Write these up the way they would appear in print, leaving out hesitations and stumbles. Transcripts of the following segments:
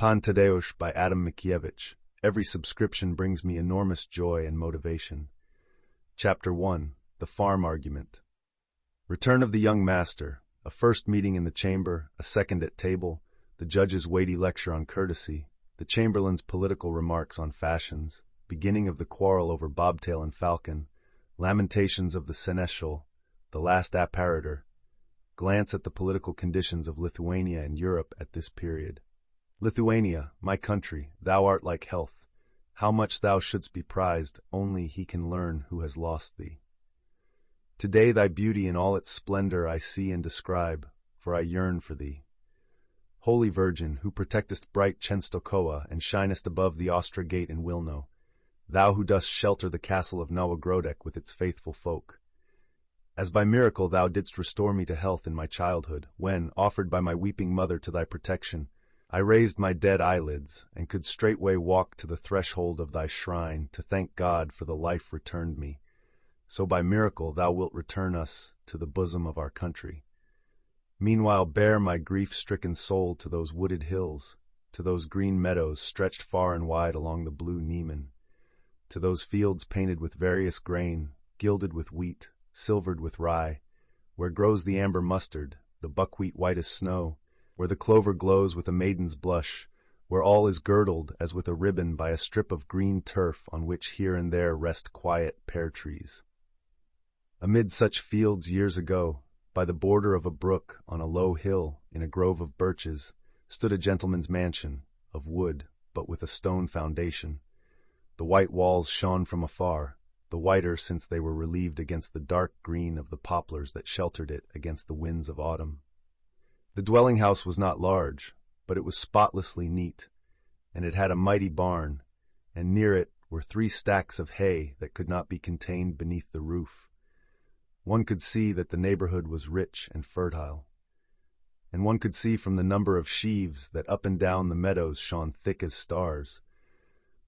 Pan Tadeusz by Adam Mickiewicz. Every subscription brings me enormous joy and motivation. Chapter 1. The Farm Argument. Return of the young master. A first meeting in the chamber, a second at table, the judge's weighty lecture on courtesy, the chamberlain's political remarks on fashions, beginning of the quarrel over bobtail and falcon, lamentations of the seneschal, the last apparitor, glance at the political conditions of Lithuania and Europe at this period. Lithuania, my country, thou art like health. How much thou shouldst be prized, only he can learn who has lost thee. Today thy beauty in all its splendor I see and describe, for I yearn for thee. Holy Virgin, who protectest bright Chenstokoa and shinest above the Ostra Gate in Wilno, thou who dost shelter the castle of Nowogrodek with its faithful folk. As by miracle thou didst restore me to health in my childhood, when, offered by my weeping mother to thy protection, I raised my dead eyelids, and could straightway walk to the threshold of thy shrine to thank God for the life returned me. So by miracle thou wilt return us to the bosom of our country. Meanwhile bear my grief-stricken soul to those wooded hills, to those green meadows stretched far and wide along the blue Niemen, to those fields painted with various grain, gilded with wheat, silvered with rye, where grows the amber mustard, the buckwheat white as snow, where the clover glows with a maiden's blush, where all is girdled as with a ribbon by a strip of green turf on which here and there rest quiet pear trees. Amid such fields years ago, by the border of a brook on a low hill in a grove of birches, stood a gentleman's mansion, of wood, but with a stone foundation. The white walls shone from afar, the whiter since they were relieved against the dark green of the poplars that sheltered it against the winds of autumn. The dwelling house was not large, but it was spotlessly neat, and it had a mighty barn, and near it were 3 stacks of hay that could not be contained beneath the roof. One could see that the neighborhood was rich and fertile, and one could see from the number of sheaves that up and down the meadows shone thick as stars.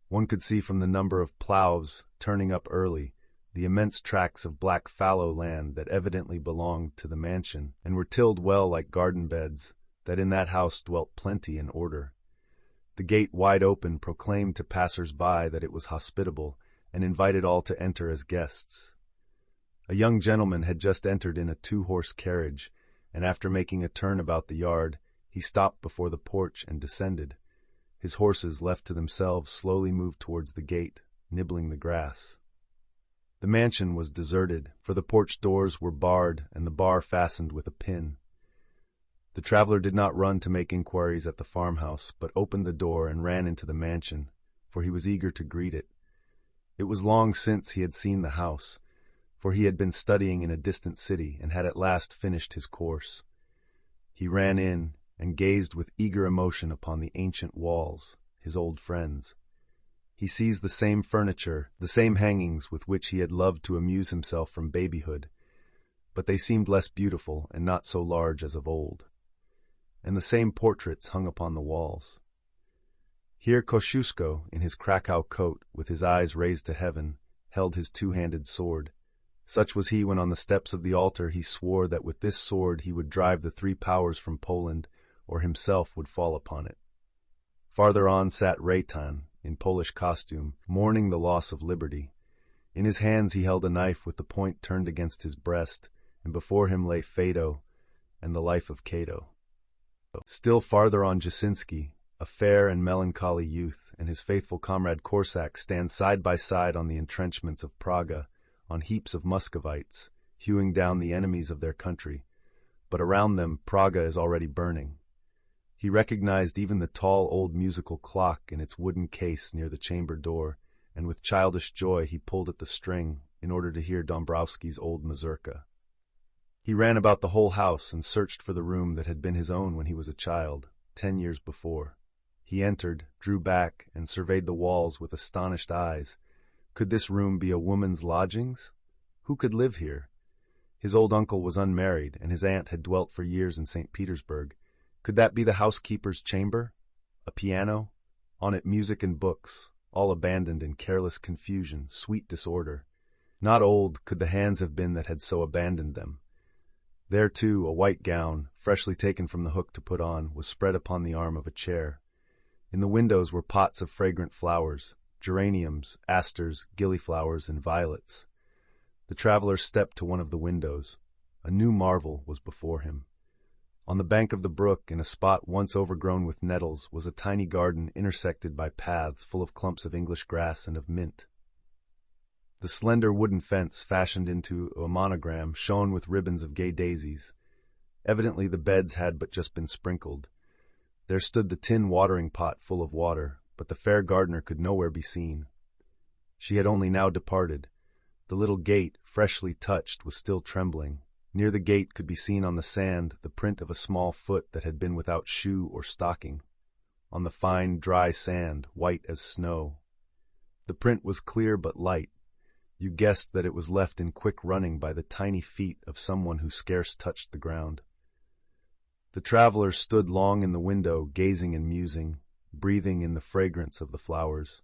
One could see from the number of plows turning up early the immense tracts of black fallow land that evidently belonged to the mansion and were tilled well like garden beds, that in that house dwelt plenty and order. The gate wide open proclaimed to passers-by that it was hospitable and invited all to enter as guests. A young gentleman had just entered in a 2-horse carriage, and after making a turn about the yard, he stopped before the porch and descended. His horses, left to themselves, slowly moved towards the gate, nibbling the grass. The mansion was deserted, for the porch doors were barred and the bar fastened with a pin. The traveler did not run to make inquiries at the farmhouse, but opened the door and ran into the mansion, for he was eager to greet it. It was long since he had seen the house, for he had been studying in a distant city and had at last finished his course. He ran in and gazed with eager emotion upon the ancient walls, his old friends. He seized the same furniture, the same hangings with which he had loved to amuse himself from babyhood, but they seemed less beautiful and not so large as of old. And the same portraits hung upon the walls. Here Kosciuszko, in his Krakow coat, with his eyes raised to heaven, held his 2-handed sword. Such was he when on the steps of the altar he swore that with this sword he would drive the 3 powers from Poland, or himself would fall upon it. Farther on sat Raytan, in Polish costume, mourning the loss of liberty. In his hands he held a knife with the point turned against his breast, and before him lay Phaedo and the life of Cato. Still farther on Jasinski, a fair and melancholy youth, and his faithful comrade Korsak stand side by side on the entrenchments of Praga, on heaps of Muscovites, hewing down the enemies of their country, but around them Praga is already burning. He recognized even the tall old musical clock in its wooden case near the chamber door, and with childish joy he pulled at the string in order to hear Dombrowski's old mazurka. He ran about the whole house and searched for the room that had been his own when he was a child, 10 years before. He entered, drew back, and surveyed the walls with astonished eyes. Could this room be a woman's lodgings? Who could live here? His old uncle was unmarried, and his aunt had dwelt for years in St. Petersburg. Could that be the housekeeper's chamber? A piano? On it music and books, all abandoned in careless confusion, sweet disorder. Not old could the hands have been that had so abandoned them. There, too, a white gown, freshly taken from the hook to put on, was spread upon the arm of a chair. In the windows were pots of fragrant flowers, geraniums, asters, gillyflowers, and violets. The traveler stepped to one of the windows. A new marvel was before him. On the bank of the brook, in a spot once overgrown with nettles, was a tiny garden intersected by paths full of clumps of English grass and of mint. The slender wooden fence, fashioned into a monogram, shone with ribbons of gay daisies. Evidently the beds had but just been sprinkled. There stood the tin watering pot full of water, but the fair gardener could nowhere be seen. She had only now departed. The little gate, freshly touched, was still trembling. Near the gate could be seen on the sand the print of a small foot that had been without shoe or stocking. On the fine, dry sand, white as snow. The print was clear but light. You guessed that it was left in quick running by the tiny feet of someone who scarce touched the ground. The traveler stood long in the window, gazing and musing, breathing in the fragrance of the flowers.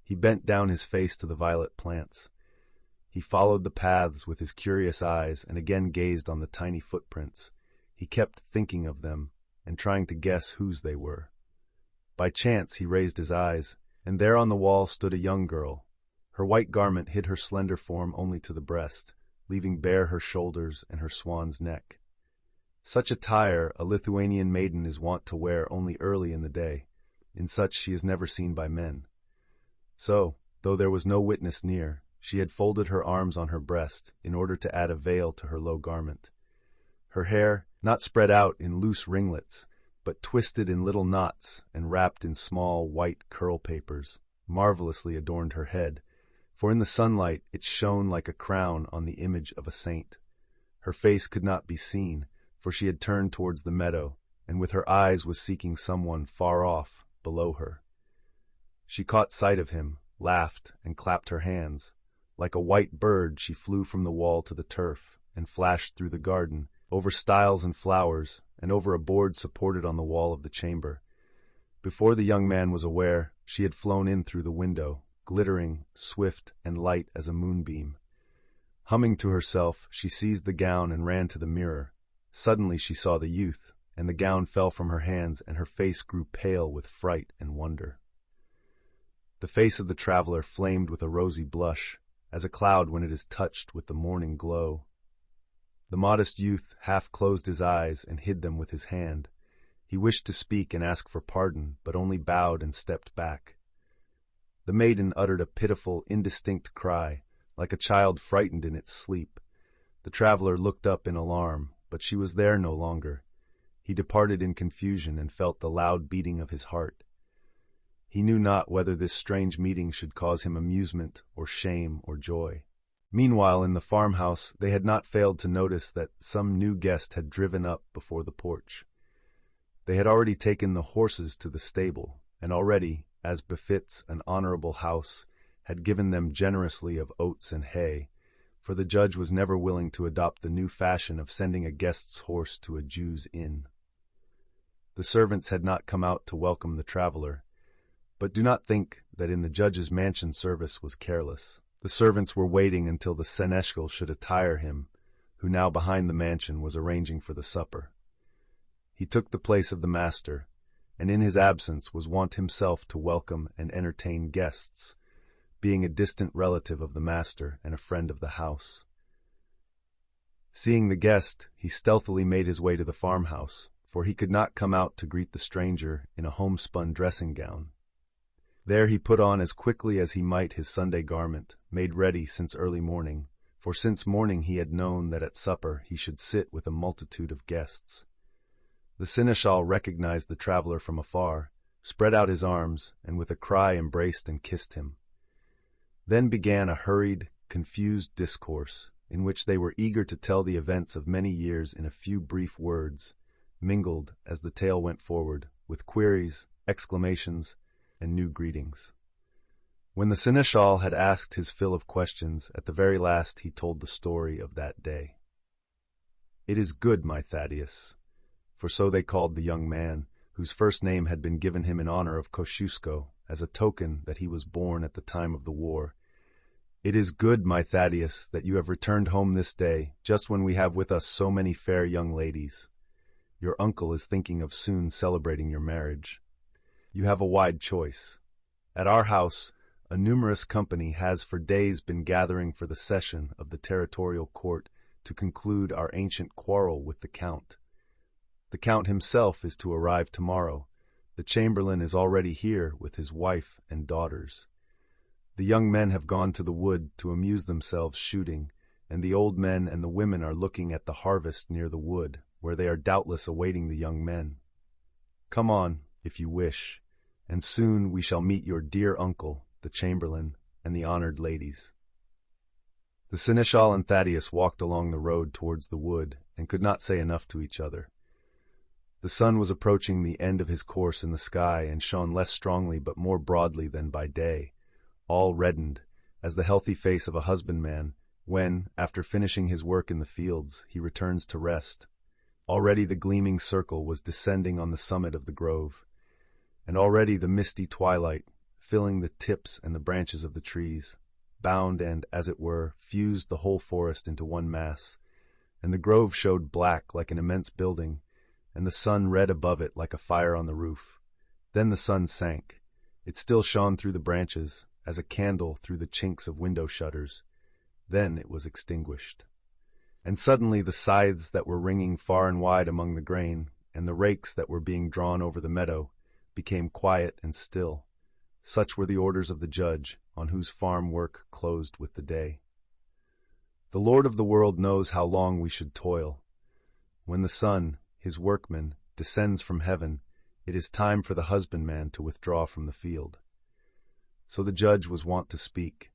He bent down his face to the violet plants. He followed the paths with his curious eyes and again gazed on the tiny footprints. He kept thinking of them and trying to guess whose they were. By chance he raised his eyes, and there on the wall stood a young girl. Her white garment hid her slender form only to the breast, leaving bare her shoulders and her swan's neck. Such attire a Lithuanian maiden is wont to wear only early in the day. In such she is never seen by men. So, though there was no witness near, she had folded her arms on her breast in order to add a veil to her low garment. Her hair, not spread out in loose ringlets, but twisted in little knots and wrapped in small white curl papers, marvelously adorned her head, for in the sunlight it shone like a crown on the image of a saint. Her face could not be seen, for she had turned towards the meadow, and with her eyes was seeking someone far off, below her. She caught sight of him, laughed, and clapped her hands. Like a white bird she flew from the wall to the turf, and flashed through the garden, over stiles and flowers, and over a board supported on the wall of the chamber. Before the young man was aware, she had flown in through the window, glittering, swift, and light as a moonbeam. Humming to herself, she seized the gown and ran to the mirror. Suddenly she saw the youth, and the gown fell from her hands, and her face grew pale with fright and wonder. The face of the traveler flamed with a rosy blush, as a cloud when it is touched with the morning glow. The modest youth half closed his eyes and hid them with his hand. He wished to speak and ask for pardon, but only bowed and stepped back. The maiden uttered a pitiful, indistinct cry, like a child frightened in its sleep. The traveler looked up in alarm, but she was there no longer. He departed in confusion and felt the loud beating of his heart. He knew not whether this strange meeting should cause him amusement or shame or joy. Meanwhile, in the farmhouse, they had not failed to notice that some new guest had driven up before the porch. They had already taken the horses to the stable, and already, as befits an honorable house, had given them generously of oats and hay, for the judge was never willing to adopt the new fashion of sending a guest's horse to a Jew's inn. The servants had not come out to welcome the traveler, but do not think that in the judge's mansion service was careless. The servants were waiting until the seneschal should attire him, who now behind the mansion was arranging for the supper. He took the place of the master, and in his absence was wont himself to welcome and entertain guests, being a distant relative of the master and a friend of the house. Seeing the guest, he stealthily made his way to the farmhouse, for he could not come out to greet the stranger in a homespun dressing gown. There he put on as quickly as he might his Sunday garment, made ready since early morning, for since morning he had known that at supper he should sit with a multitude of guests. The seneschal recognized the traveler from afar, spread out his arms, and with a cry embraced and kissed him. Then began a hurried, confused discourse, in which they were eager to tell the events of many years in a few brief words, mingled, as the tale went forward, with queries, exclamations, and new greetings. When the seneschal had asked his fill of questions, at the very last he told the story of that day. "It is good, my Thaddeus," for so they called the young man, whose first name had been given him in honor of Kosciuszko, as a token that he was born at the time of the war. "It is good, my Thaddeus, that you have returned home this day, just when we have with us so many fair young ladies. Your uncle is thinking of soon celebrating your marriage." You have a wide choice. At our house, a numerous company has for days been gathering for the session of the territorial court to conclude our ancient quarrel with the Count. The Count himself is to arrive tomorrow. The Chamberlain is already here with his wife and daughters. The young men have gone to the wood to amuse themselves shooting, and the old men and the women are looking at the harvest near the wood, where they are doubtless awaiting the young men. Come on, if you wish, and soon we shall meet your dear uncle, the Chamberlain, and the honored ladies. The Seneschal and Thaddeus walked along the road towards the wood, and could not say enough to each other. The sun was approaching the end of his course in the sky, and shone less strongly but more broadly than by day, all reddened, as the healthy face of a husbandman, when, after finishing his work in the fields, he returns to rest. Already the gleaming circle was descending on the summit of the grove, and already the misty twilight, filling the tips and the branches of the trees, bound and, as it were, fused the whole forest into one mass, and the grove showed black like an immense building, and the sun red above it like a fire on the roof. Then the sun sank. It still shone through the branches, as a candle through the chinks of window shutters. Then it was extinguished. And suddenly the scythes that were ringing far and wide among the grain, and the rakes that were being drawn over the meadow, became quiet and still. Such were the orders of the judge, on whose farm work closed with the day. The Lord of the world knows how long we should toil. When the sun, his workman, descends from heaven, it is time for the husbandman to withdraw from the field. So the judge was wont to speak,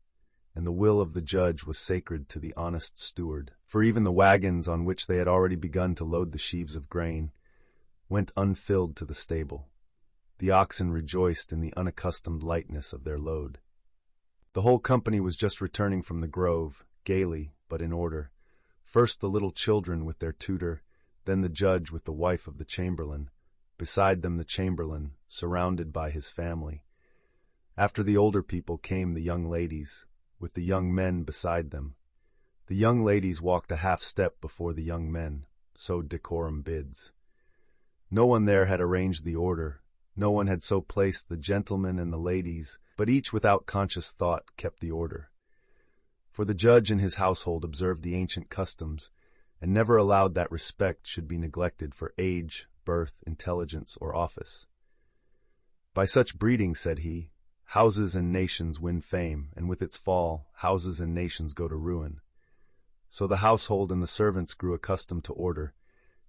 and the will of the judge was sacred to the honest steward, for even the wagons on which they had already begun to load the sheaves of grain went unfilled to the stable. The oxen rejoiced in the unaccustomed lightness of their load. The whole company was just returning from the grove, gaily, but in order. First the little children with their tutor, then the judge with the wife of the chamberlain, beside them the chamberlain, surrounded by his family. After the older people came the young ladies, with the young men beside them. The young ladies walked a half step before the young men, so decorum bids. No one there had arranged the order, no one had so placed the gentlemen and the ladies, but each without conscious thought kept the order. For the judge and his household observed the ancient customs, and never allowed that respect should be neglected for age, birth, intelligence, or office. By such breeding, said he, houses and nations win fame, and with its fall, houses and nations go to ruin. So the household and the servants grew accustomed to order,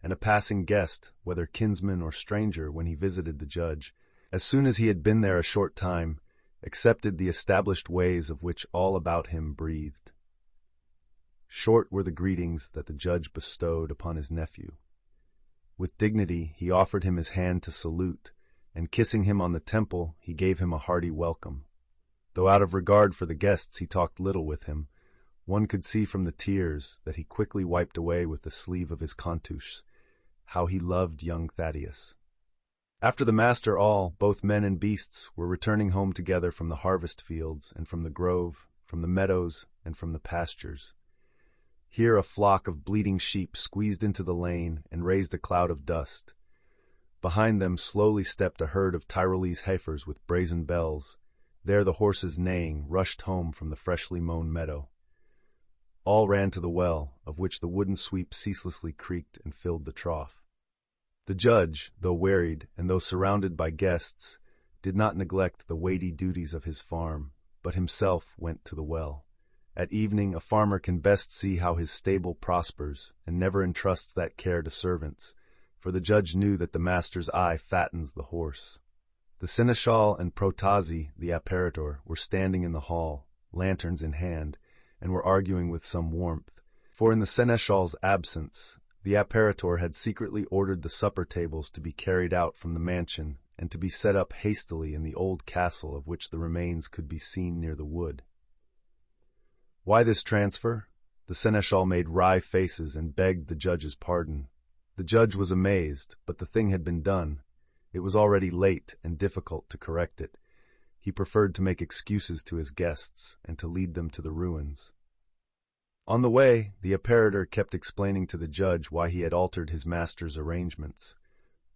and a passing guest, whether kinsman or stranger, when he visited the judge, as soon as he had been there a short time, accepted the established ways of which all about him breathed. Short were the greetings that the judge bestowed upon his nephew. With dignity he offered him his hand to salute, and kissing him on the temple, he gave him a hearty welcome. Though out of regard for the guests he talked little with him, one could see from the tears that he quickly wiped away with the sleeve of his contuche how he loved young Thaddeus. After the master all, both men and beasts, were returning home together from the harvest fields and from the grove, from the meadows and from the pastures. Here a flock of bleating sheep squeezed into the lane and raised a cloud of dust. Behind them slowly stepped a herd of Tyrolese heifers with brazen bells. There the horses neighing rushed home from the freshly mown meadow. All ran to the well, of which the wooden sweep ceaselessly creaked and filled the trough. The judge, though wearied and though surrounded by guests, did not neglect the weighty duties of his farm, but himself went to the well. At evening a farmer can best see how his stable prospers, and never entrusts that care to servants, for the judge knew that the master's eye fattens the horse. The seneschal and Protasi, the apparitor, were standing in the hall, lanterns in hand, and were arguing with some warmth, for in the seneschal's absence, the apparitor had secretly ordered the supper tables to be carried out from the mansion and to be set up hastily in the old castle of which the remains could be seen near the wood. Why this transfer? The seneschal made wry faces and begged the judge's pardon. The judge was amazed, but the thing had been done. It was already late and difficult to correct it. He preferred to make excuses to his guests and to lead them to the ruins. On the way, the apparitor kept explaining to the judge why he had altered his master's arrangements.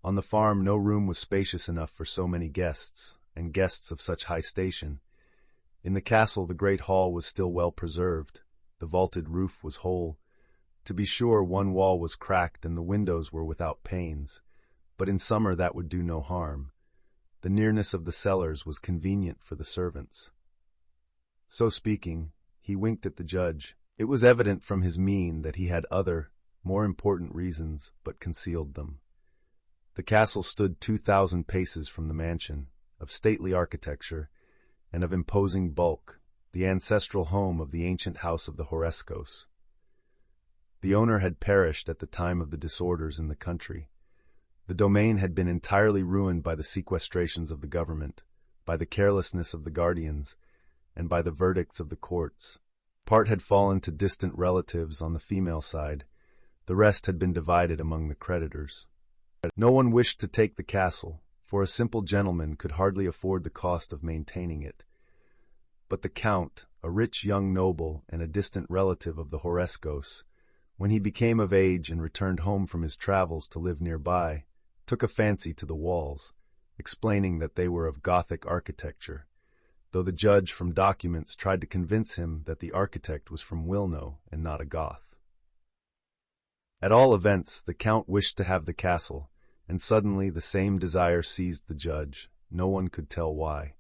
On the farm no room was spacious enough for so many guests, and guests of such high station. In the castle the great hall was still well preserved. The vaulted roof was whole. To be sure, one wall was cracked and the windows were without panes, but in summer that would do no harm. The nearness of the cellars was convenient for the servants. So speaking, he winked at the judge. It was evident from his mien that he had other, more important reasons, but concealed them. The castle stood 2,000 paces from the mansion, of stately architecture, and of imposing bulk, the ancestral home of the ancient house of the Horeszkos. The owner had perished at the time of the disorders in the country. The domain had been entirely ruined by the sequestrations of the government, by the carelessness of the guardians, and by the verdicts of the courts. Part had fallen to distant relatives on the female side. The rest had been divided among the creditors. No one wished to take the castle, for a simple gentleman could hardly afford the cost of maintaining it. But the count, a rich young noble and a distant relative of the Horeszkos, when he became of age and returned home from his travels to live nearby, took a fancy to the walls, explaining that they were of Gothic architecture, though the judge from documents tried to convince him that the architect was from Wilno and not a Goth. At all events, the count wished to have the castle, and suddenly the same desire seized the judge. No one could tell why.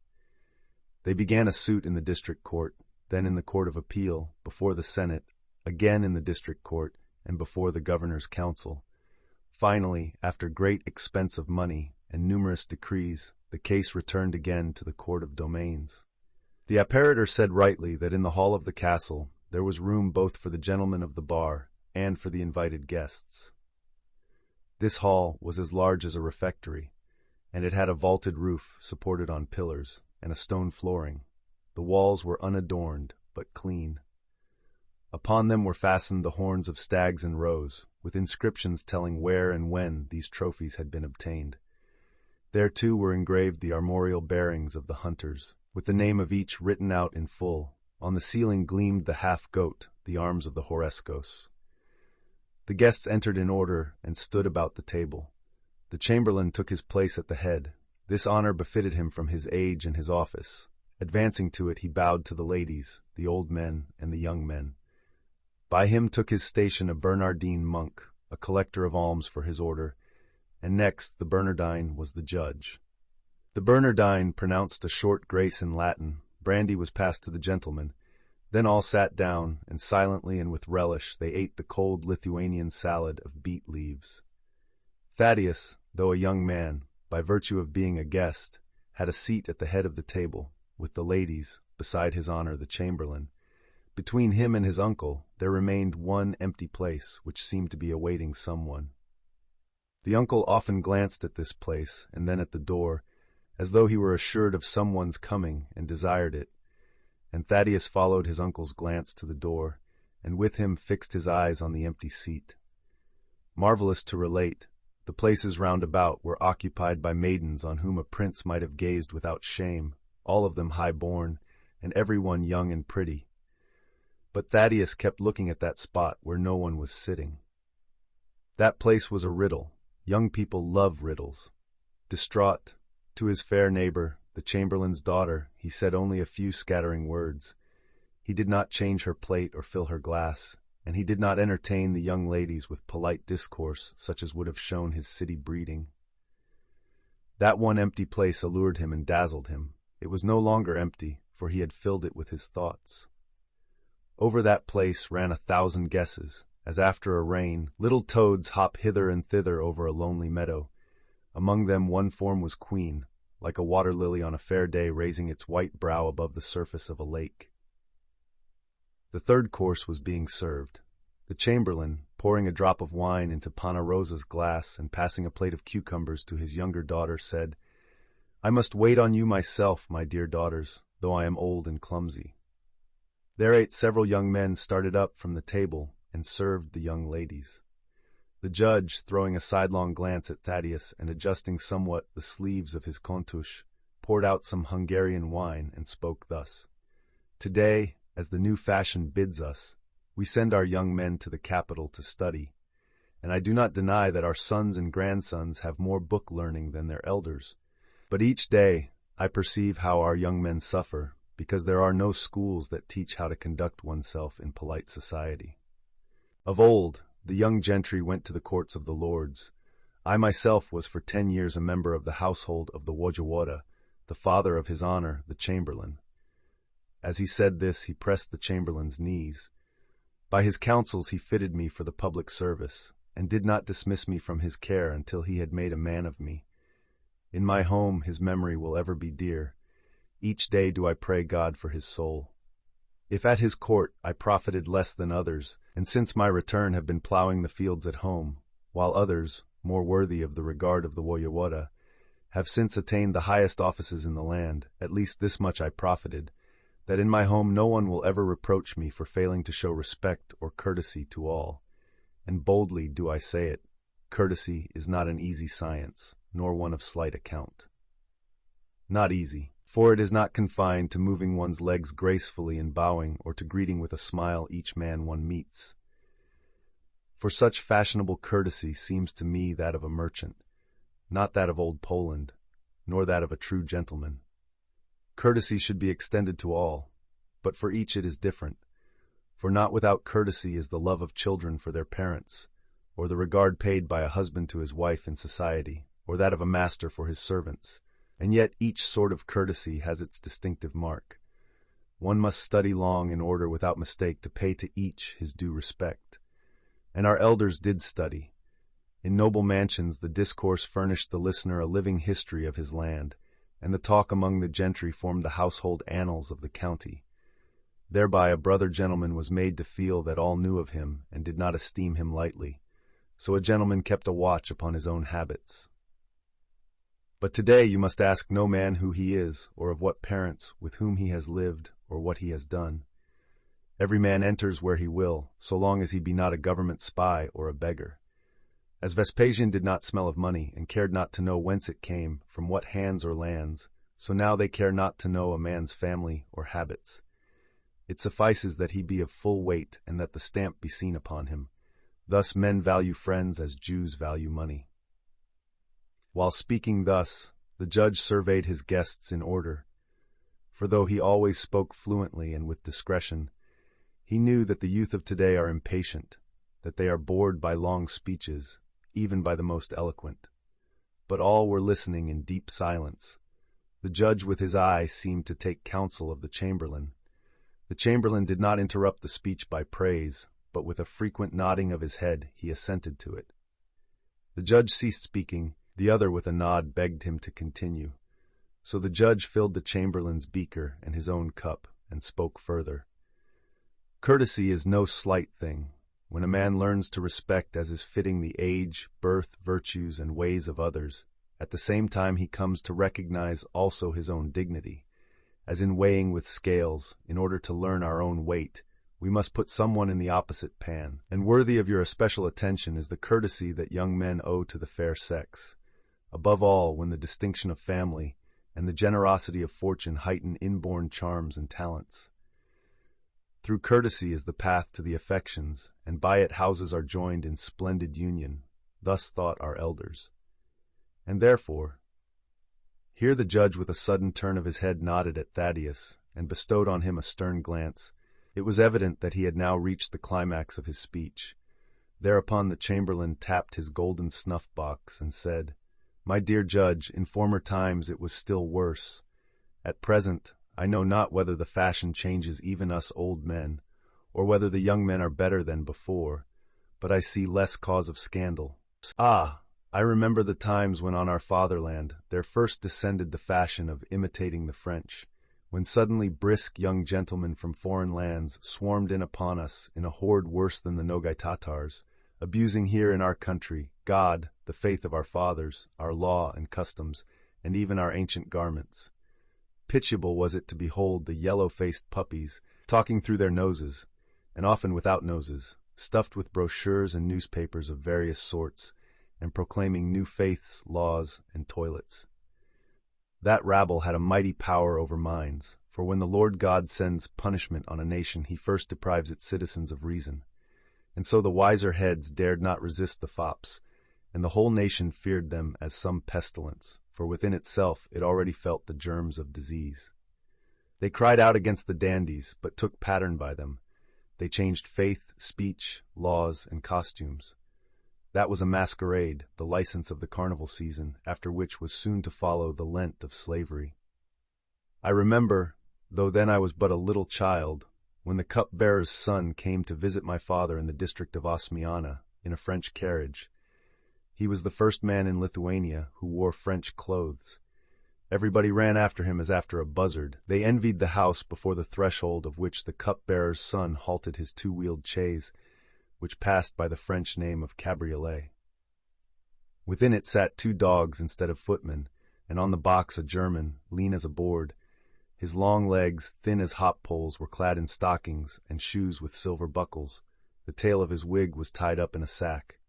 They began a suit in the district court, then in the court of appeal, before the Senate, again in the district court, and before the governor's council. Finally, after great expense of money and numerous decrees, the case returned again to the court of domains. The apparitor said rightly that in the hall of the castle there was room both for the gentlemen of the bar and for the invited guests. This hall was as large as a refectory, and it had a vaulted roof supported on pillars and a stone flooring. The walls were unadorned, but clean. Upon them were fastened the horns of stags in rows, with inscriptions telling where and when these trophies had been obtained. There, too, were engraved the armorial bearings of the hunters, with the name of each written out in full. On the ceiling gleamed the half-goat, the arms of the Horeszkos. The guests entered in order and stood about the table. The chamberlain took his place at the head. This honor befitted him from his age and his office. Advancing to it, he bowed to the ladies, the old men, and the young men. By him took his station a Bernardine monk, a collector of alms for his order, and next the Bernardine was the judge. The Bernardine pronounced a short grace in Latin. Brandy was passed to the gentlemen. Then all sat down, and silently and with relish they ate the cold Lithuanian salad of beet leaves. Thaddeus, though a young man, by virtue of being a guest, had a seat at the head of the table, with the ladies, beside his honor the chamberlain. Between him and his uncle there remained one empty place which seemed to be awaiting someone. The uncle often glanced at this place and then at the door, as though he were assured of someone's coming and desired it, and Thaddeus followed his uncle's glance to the door, and with him fixed his eyes on the empty seat. Marvelous to relate, the places round about were occupied by maidens on whom a prince might have gazed without shame, all of them high-born, and every one young and pretty. But Thaddeus kept looking at that spot where no one was sitting. That place was a riddle. Young people love riddles. Distraught, to his fair neighbor, the chamberlain's daughter, he said only a few scattering words. He did not change her plate or fill her glass, and he did not entertain the young ladies with polite discourse such as would have shown his city breeding. That one empty place allured him and dazzled him. It was no longer empty, for he had filled it with his thoughts. Over that place ran 1,000 guesses, as after a rain, little toads hop hither and thither over a lonely meadow. Among them one form was queen, like a water lily on a fair day raising its white brow above the surface of a lake. The third course was being served. The chamberlain, pouring a drop of wine into Panna Rosa's glass and passing a plate of cucumbers to his younger daughter, said, "I must wait on you myself, my dear daughters, though I am old and clumsy." Thereat several young men started up from the table and served the young ladies. The judge, throwing a sidelong glance at Thaddeus and adjusting somewhat the sleeves of his contush, poured out some Hungarian wine and spoke thus: "Today, as the new fashion bids us, we send our young men to the capital to study, and I do not deny that our sons and grandsons have more book learning than their elders. But each day I perceive how our young men suffer, because there are no schools that teach how to conduct oneself in polite society. Of old, the young gentry went to the courts of the lords. I myself was for 10 years a member of the household of the Wojewoda, the father of his honor, the chamberlain. As he said this, he pressed the chamberlain's knees. By his counsels he fitted me for the public service, and did not dismiss me from his care until he had made a man of me. In my home his memory will ever be dear. Each day do I pray God for his soul. If at his court I profited less than others, and since my return have been plowing the fields at home, while others, more worthy of the regard of the Wojewoda, have since attained the highest offices in the land, at least this much I profited, that in my home no one will ever reproach me for failing to show respect or courtesy to all. And boldly do I say it, courtesy is not an easy science, nor one of slight account. Not easy, for it is not confined to moving one's legs gracefully and bowing, or to greeting with a smile each man one meets. For such fashionable courtesy seems to me that of a merchant, not that of old Poland, nor that of a true gentleman. Courtesy should be extended to all, but for each it is different, for not without courtesy is the love of children for their parents, or the regard paid by a husband to his wife in society, or that of a master for his servants, and yet each sort of courtesy has its distinctive mark. One must study long in order without mistake to pay to each his due respect. And our elders did study. In noble mansions the discourse furnished the listener a living history of his land, and the talk among the gentry formed the household annals of the county. Thereby a brother gentleman was made to feel that all knew of him and did not esteem him lightly, so a gentleman kept a watch upon his own habits. But today you must ask no man who he is, or of what parents, with whom he has lived, or what he has done. Every man enters where he will, so long as he be not a government spy or a beggar. As Vespasian did not smell of money, and cared not to know whence it came, from what hands or lands, so now they care not to know a man's family or habits. It suffices that he be of full weight, and that the stamp be seen upon him. Thus men value friends as Jews value money. While speaking thus, the judge surveyed his guests in order, for though he always spoke fluently and with discretion, he knew that the youth of today are impatient, that they are bored by long speeches, even by the most eloquent. But all were listening in deep silence. The judge with his eye seemed to take counsel of the chamberlain. The chamberlain did not interrupt the speech by praise, but with a frequent nodding of his head he assented to it. The judge ceased speaking. The other with a nod begged him to continue. So the judge filled the chamberlain's beaker and his own cup, and spoke further. Courtesy is no slight thing. When a man learns to respect as is fitting the age, birth, virtues, and ways of others, at the same time he comes to recognize also his own dignity. As in weighing with scales, in order to learn our own weight, we must put someone in the opposite pan, and worthy of your especial attention is the courtesy that young men owe to the fair sex. Above all, when the distinction of family and the generosity of fortune heighten inborn charms and talents. Through courtesy is the path to the affections, and by it houses are joined in splendid union. Thus thought our elders. And therefore, here the judge with a sudden turn of his head nodded at Thaddeus, and bestowed on him a stern glance. It was evident that he had now reached the climax of his speech. Thereupon the chamberlain tapped his golden snuff-box and said, "My dear judge, in former times it was still worse. At present, I know not whether the fashion changes even us old men, or whether the young men are better than before, but I see less cause of scandal. Ah, I remember the times when on our fatherland there first descended the fashion of imitating the French, when suddenly brisk young gentlemen from foreign lands swarmed in upon us in a horde worse than the Nogai Tatars, abusing here in our country God, the faith of our fathers, our law and customs, and even our ancient garments. Pitiable was it to behold the yellow-faced puppies talking through their noses, and often without noses, stuffed with brochures and newspapers of various sorts, and proclaiming new faiths, laws, and toilets. That rabble had a mighty power over minds, for when the Lord God sends punishment on a nation, he first deprives its citizens of reason. And so the wiser heads dared not resist the fops, and the whole nation feared them as some pestilence, for within itself it already felt the germs of disease. They cried out against the dandies, but took pattern by them. They changed faith, speech, laws, and costumes. That was a masquerade, the license of the carnival season, after which was soon to follow the Lent of slavery. I remember, though then I was but a little child, when the cupbearer's son came to visit my father in the district of Osmiana in a French carriage. He was the first man in Lithuania who wore French clothes. Everybody ran after him as after a buzzard. They envied the house before the threshold of which the cupbearer's son halted his two-wheeled chaise, which passed by the French name of cabriolet. Within it sat 2 dogs instead of footmen, and on the box a German, lean as a board. His long legs, thin as hop poles, were clad in stockings and shoes with silver buckles. The tail of his wig was tied up in a sack.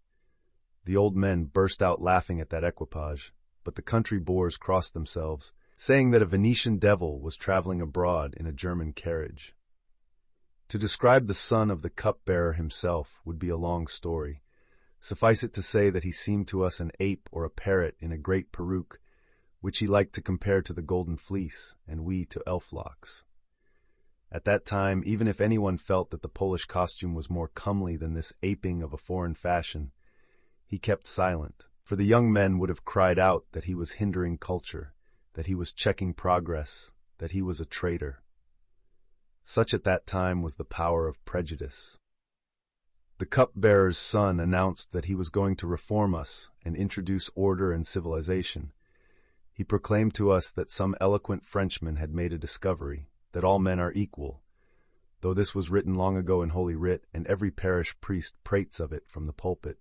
The old men burst out laughing at that equipage, but the country boors crossed themselves, saying that a Venetian devil was traveling abroad in a German carriage. To describe the son of the cupbearer himself would be a long story. Suffice it to say that he seemed to us an ape or a parrot in a great peruke, which he liked to compare to the golden fleece, and we to elf locks. At that time, even if anyone felt that the Polish costume was more comely than this aping of a foreign fashion, he kept silent, for the young men would have cried out that he was hindering culture, that he was checking progress, that he was a traitor. Such at that time was the power of prejudice. The cupbearer's son announced that he was going to reform us and introduce order and civilization. He proclaimed to us that some eloquent Frenchman had made a discovery, that all men are equal, though this was written long ago in Holy Writ, and every parish priest prates of it from the pulpit.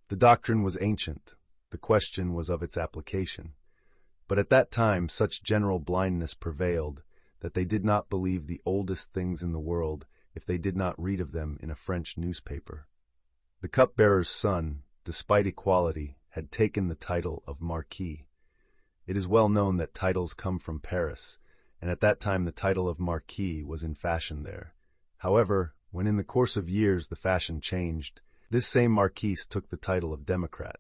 The doctrine was ancient, the question was of its application. But at that time such general blindness prevailed that they did not believe the oldest things in the world if they did not read of them in a French newspaper. The cupbearer's son, despite equality, had taken the title of Marquis. It is well known that titles come from Paris, and at that time the title of Marquis was in fashion there. However, when in the course of years the fashion changed, this same Marquis took the title of Democrat.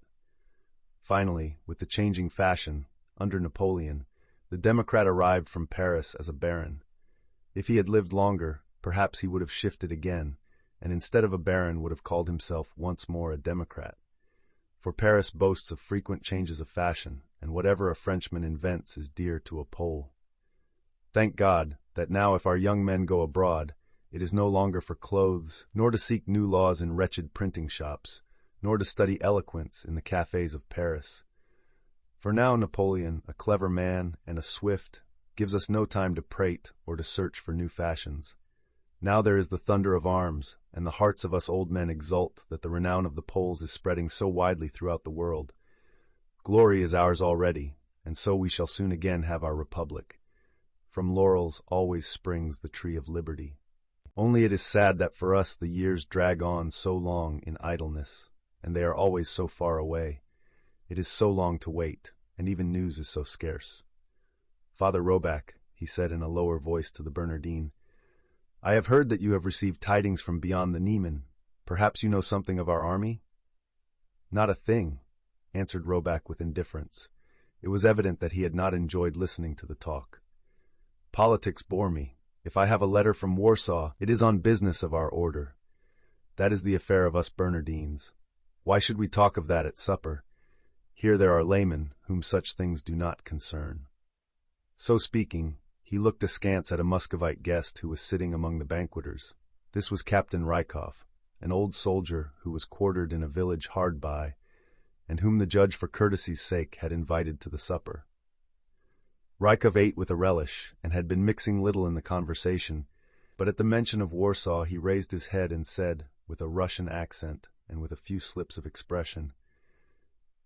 Finally, with the changing fashion, under Napoleon, the Democrat arrived from Paris as a baron. If he had lived longer, perhaps he would have shifted again, and instead of a baron would have called himself once more a Democrat. For Paris boasts of frequent changes of fashion, and whatever a Frenchman invents is dear to a Pole. Thank God that now if our young men go abroad, it is no longer for clothes, nor to seek new laws in wretched printing shops, nor to study eloquence in the cafes of Paris. For now Napoleon, a clever man and a swift, gives us no time to prate or to search for new fashions. Now there is the thunder of arms, and the hearts of us old men exult that the renown of the Poles is spreading so widely throughout the world. Glory is ours already, and so we shall soon again have our republic. From laurels always springs the tree of liberty. Only it is sad that for us the years drag on so long in idleness, and they are always so far away. It is so long to wait, and even news is so scarce. Father Roback, he said in a lower voice to the Bernardine, I have heard that you have received tidings from beyond the Niemen. Perhaps you know something of our army? Not a thing, answered Roback with indifference. It was evident that he had not enjoyed listening to the talk. Politics bore me. If I have a letter from Warsaw, it is on business of our order. That is the affair of us Bernardines. Why should we talk of that at supper? Here there are laymen whom such things do not concern. So speaking, he looked askance at a Muscovite guest who was sitting among the banqueters. This was Captain Rykov, an old soldier who was quartered in a village hard by, and whom the judge for courtesy's sake had invited to the supper. Rykov ate with a relish, and had been mixing little in the conversation, but at the mention of Warsaw he raised his head and said, with a Russian accent and with a few slips of expression,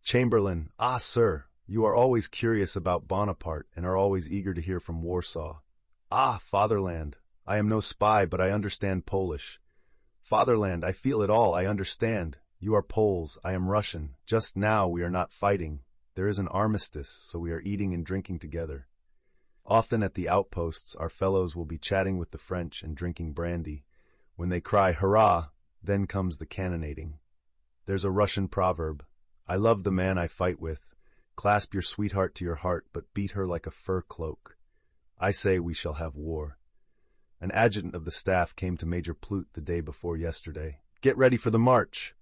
Chamberlain, ah, sir, you are always curious about Bonaparte and are always eager to hear from Warsaw. Ah, fatherland, I am no spy, but I understand Polish. Fatherland, I feel it all, I understand. You are Poles, I am Russian. Just now we are not fighting. There is an armistice, so we are eating and drinking together. Often at the outposts our fellows will be chatting with the French and drinking brandy. When they cry, hurrah, Then comes the cannonading. There's a Russian proverb, "I love the man I fight with. Clasp your sweetheart to your heart, but beat her like a fur cloak." I say we shall have war. An adjutant of the staff came to Major Plute the day before yesterday. "Get ready for the march.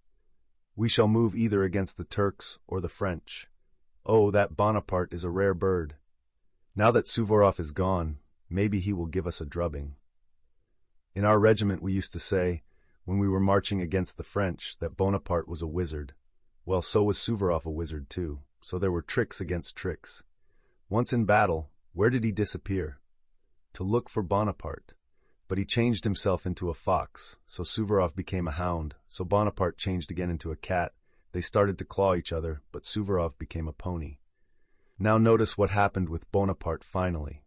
We shall move either against the Turks or the French. Oh, that Bonaparte is a rare bird. Now that Suvorov is gone, maybe he will give us a drubbing." In our regiment we used to say, when we were marching against the French, that Bonaparte was a wizard. Well, so was Suvorov a wizard too, so there were tricks against tricks. Once in battle, where did he disappear? To look for Bonaparte. But he changed himself into a fox, so Suvorov became a hound, so Bonaparte changed again into a cat. They started to claw each other, but Suvorov became a pony. Now notice what happened with Bonaparte finally.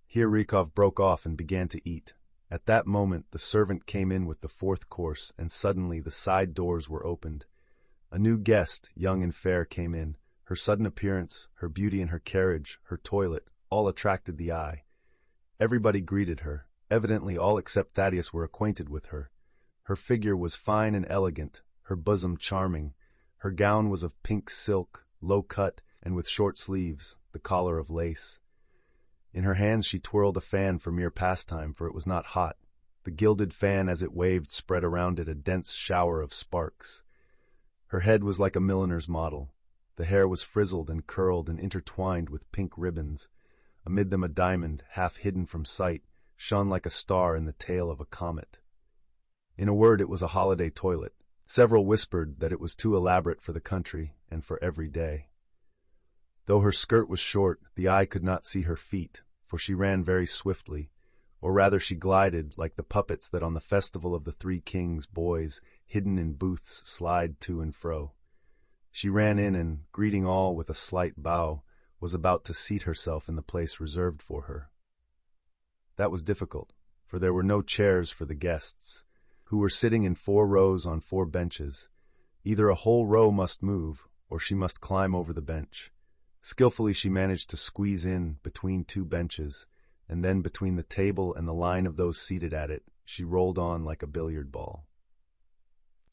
Here Rykov broke off and began to eat. At that moment the servant came in with the fourth course, and suddenly the side doors were opened. A new guest, young and fair, came in. Her sudden appearance, her beauty and her carriage, her toilet, all attracted the eye. Everybody greeted her. Evidently all except Thaddeus were acquainted with her. Her figure was fine and elegant, her bosom charming. Her gown was of pink silk, low cut, and with short sleeves, the collar of lace. In her hands she twirled a fan for mere pastime, for it was not hot. The gilded fan as it waved spread around it a dense shower of sparks. Her head was like a milliner's model. The hair was frizzled and curled and intertwined with pink ribbons. Amid them a diamond, half hidden from sight, shone like a star in the tail of a comet. In a word, it was a holiday toilet. Several whispered that it was too elaborate for the country and for every day. Though her skirt was short, the eye could not see her feet, for she ran very swiftly, or rather she glided like the puppets that on the festival of the Three Kings boys, hidden in booths, slide to and fro. She ran in and, greeting all with a slight bow, was about to seat herself in the place reserved for her. That was difficult, for there were no chairs for the guests, who were sitting in 4 rows on 4 benches. Either a whole row must move, or she must climb over the bench. Skillfully she managed to squeeze in between 2 benches, and then between the table and the line of those seated at it, she rolled on like a billiard ball.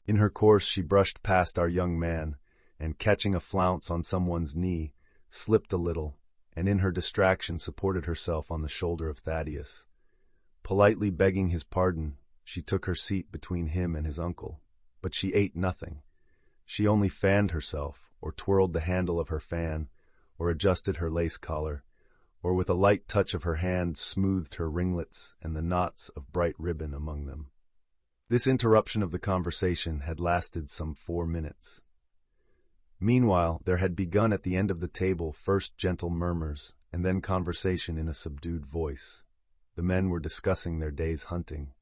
In her course she brushed past our young man, and catching a flounce on someone's knee, slipped a little, and in her distraction supported herself on the shoulder of Thaddeus. Politely begging his pardon, she took her seat between him and his uncle. But she ate nothing. She only fanned herself, or twirled the handle of her fan, or adjusted her lace collar, or with a light touch of her hand smoothed her ringlets and the knots of bright ribbon among them. This interruption of the conversation had lasted some 4 minutes. Meanwhile, there had begun at the end of the table first gentle murmurs, and then conversation in a subdued voice. The men were discussing their day's hunting.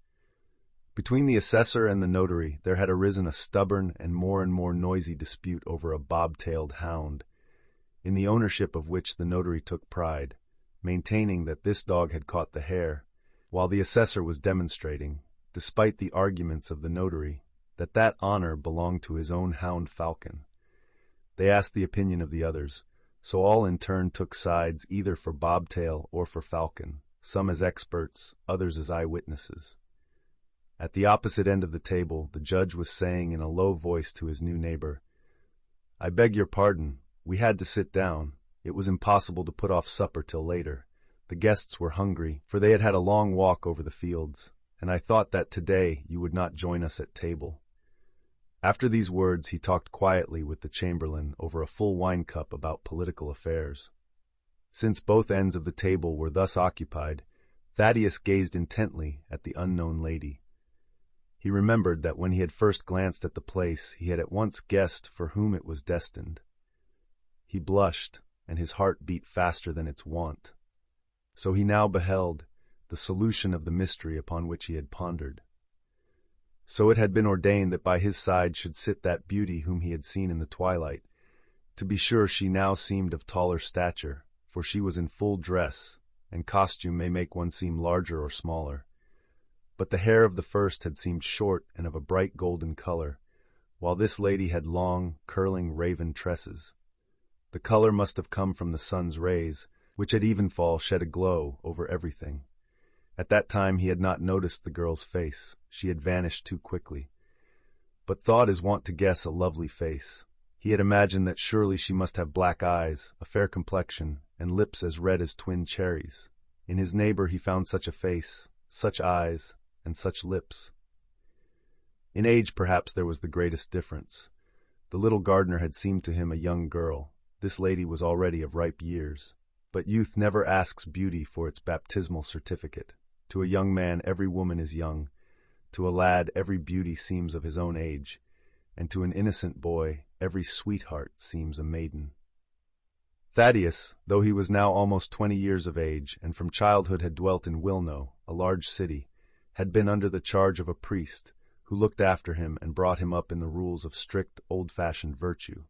Between the assessor and the notary there had arisen a stubborn and more noisy dispute over a bob-tailed hound, in the ownership of which the notary took pride, maintaining that this dog had caught the hare, while the assessor was demonstrating, despite the arguments of the notary, that that honor belonged to his own hound Falcon. They asked the opinion of the others, so all in turn took sides either for Bobtail or for Falcon, some as experts, others as eyewitnesses. At the opposite end of the table, the judge was saying in a low voice to his new neighbor, "I beg your pardon, we had to sit down. It was impossible to put off supper till later. The guests were hungry, for they had had a long walk over the fields, and I thought that today you would not join us at table." After these words he talked quietly with the chamberlain over a full wine cup about political affairs. Since both ends of the table were thus occupied, Thaddeus gazed intently at the unknown lady. He remembered that when he had first glanced at the place he had at once guessed for whom it was destined. He blushed, and his heart beat faster than its wont. So he now beheld the solution of the mystery upon which he had pondered. So it had been ordained that by his side should sit that beauty whom he had seen in the twilight. To be sure, she now seemed of taller stature, for she was in full dress, and costume may make one seem larger or smaller. But the hair of the first had seemed short and of a bright golden color, while this lady had long, curling raven tresses. The color must have come from the sun's rays, which at evenfall shed a glow over everything. At that time he had not noticed the girl's face. She had vanished too quickly. But thought is wont to guess a lovely face. He had imagined that surely she must have black eyes, a fair complexion, and lips as red as twin cherries. In his neighbor he found such a face, such eyes, and such lips. In age perhaps there was the greatest difference. The little gardener had seemed to him a young girl. This lady was already of ripe years. But youth never asks beauty for its baptismal certificate. To a young man every woman is young. To a lad every beauty seems of his own age. And to an innocent boy every sweetheart seems a maiden. Thaddeus, though he was now almost 20 years of age, and from childhood had dwelt in Wilno, a large city, had been under the charge of a priest, who looked after him and brought him up in the rules of strict, old-fashioned virtue.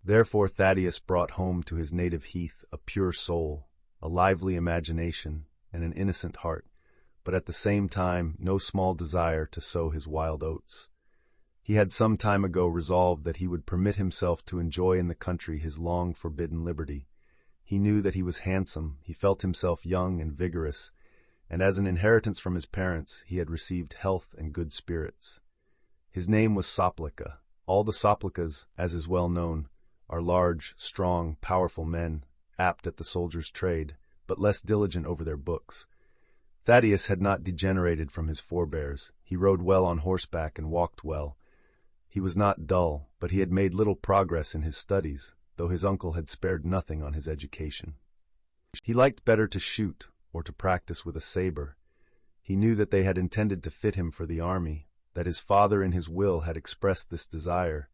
Therefore Thaddeus brought home to his native heath a pure soul, a lively imagination, and an innocent heart, but at the same time no small desire to sow his wild oats. He had some time ago resolved that he would permit himself to enjoy in the country his long-forbidden liberty. He knew that he was handsome, he felt himself young and vigorous, and as an inheritance from his parents he had received health and good spirits. His name was Soplica. All the Soplicas, as is well known, are large, strong, powerful men, apt at the soldier's trade, but less diligent over their books. Thaddeus had not degenerated from his forebears. He rode well on horseback and walked well. He was not dull, but he had made little progress in his studies, though his uncle had spared nothing on his education. He liked better to shoot, or to practice with a saber. He knew that they had intended to fit him for the army, that his father in his will had expressed this desire.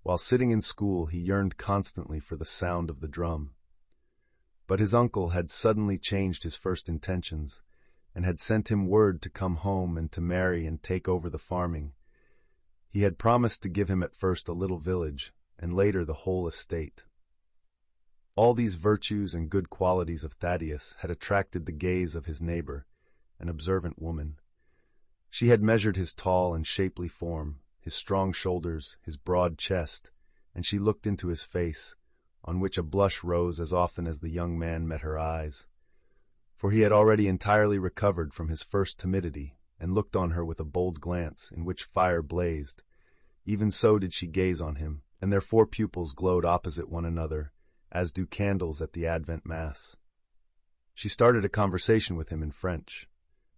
While sitting in school, he yearned constantly for the sound of the drum. But his uncle had suddenly changed his first intentions, and had sent him word to come home and to marry and take over the farming. He had promised to give him at first a little village, and later the whole estate. All these virtues and good qualities of Thaddeus had attracted the gaze of his neighbor, an observant woman. She had measured his tall and shapely form, his strong shoulders, his broad chest, and she looked into his face, on which a blush rose as often as the young man met her eyes. For he had already entirely recovered from his first timidity, and looked on her with a bold glance in which fire blazed. Even so did she gaze on him, and their 4 pupils glowed opposite one another, as do candles at the Advent Mass. She started a conversation with him in French.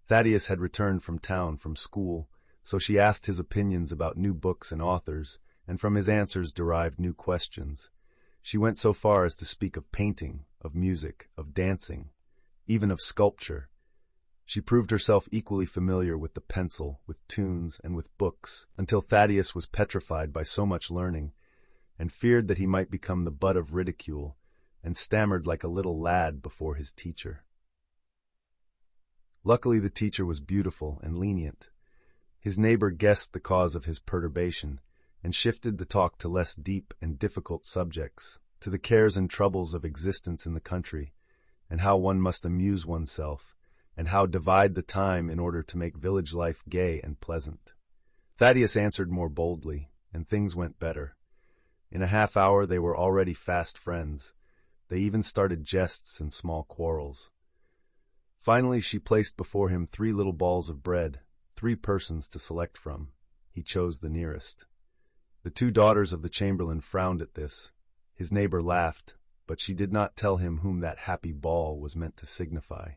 Thaddeus had returned from town from school, so she asked his opinions about new books and authors, and from his answers derived new questions. She went so far as to speak of painting, of music, of dancing, even of sculpture. She proved herself equally familiar with the pencil, with tunes, and with books, until Thaddeus was petrified by so much learning, and feared that he might become the butt of ridicule, and stammered like a little lad before his teacher. Luckily the teacher was beautiful and lenient. His neighbor guessed the cause of his perturbation, and shifted the talk to less deep and difficult subjects, to the cares and troubles of existence in the country, and how one must amuse oneself, and how divide the time in order to make village life gay and pleasant. Thaddeus answered more boldly, and things went better. In a half-hour they were already fast friends. They even started jests and small quarrels. Finally she placed before him 3 little balls of bread, 3 persons to select from. He chose the nearest. The 2 daughters of the chamberlain frowned at this. His neighbor laughed, but she did not tell him whom that happy ball was meant to signify.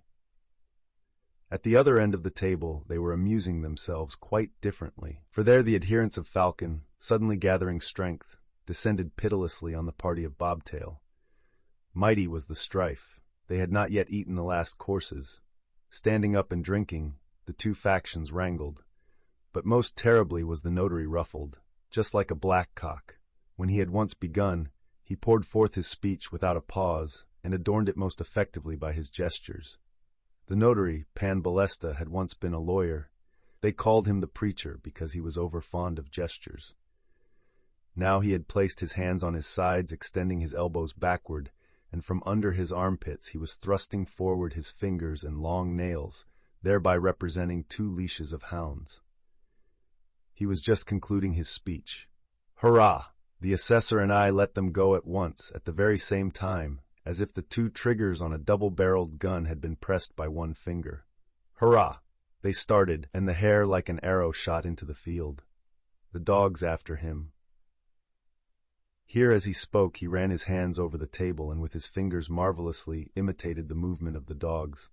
At the other end of the table they were amusing themselves quite differently, for there the adherents of Falcon, suddenly gathering strength, descended pitilessly on the party of Bobtail. Mighty was the strife. They had not yet eaten the last courses. Standing up and drinking, the 2 factions wrangled. But most terribly was the notary ruffled, just like a blackcock. When he had once begun, he poured forth his speech without a pause, and adorned it most effectively by his gestures. The notary, Pan Balesta, had once been a lawyer. They called him the preacher because he was over-fond of gestures. Now he had placed his hands on his sides, extending his elbows backward, and from under his armpits he was thrusting forward his fingers and long nails, thereby representing 2 leashes of hounds. He was just concluding his speech. Hurrah! The assessor and I let them go at once, at the very same time, as if the 2 triggers on a double-barreled gun had been pressed by one finger. Hurrah! They started, and the hare like an arrow shot into the field. The dogs after him. Here as he spoke he ran his hands over the table and with his fingers marvelously imitated the movement of the dogs.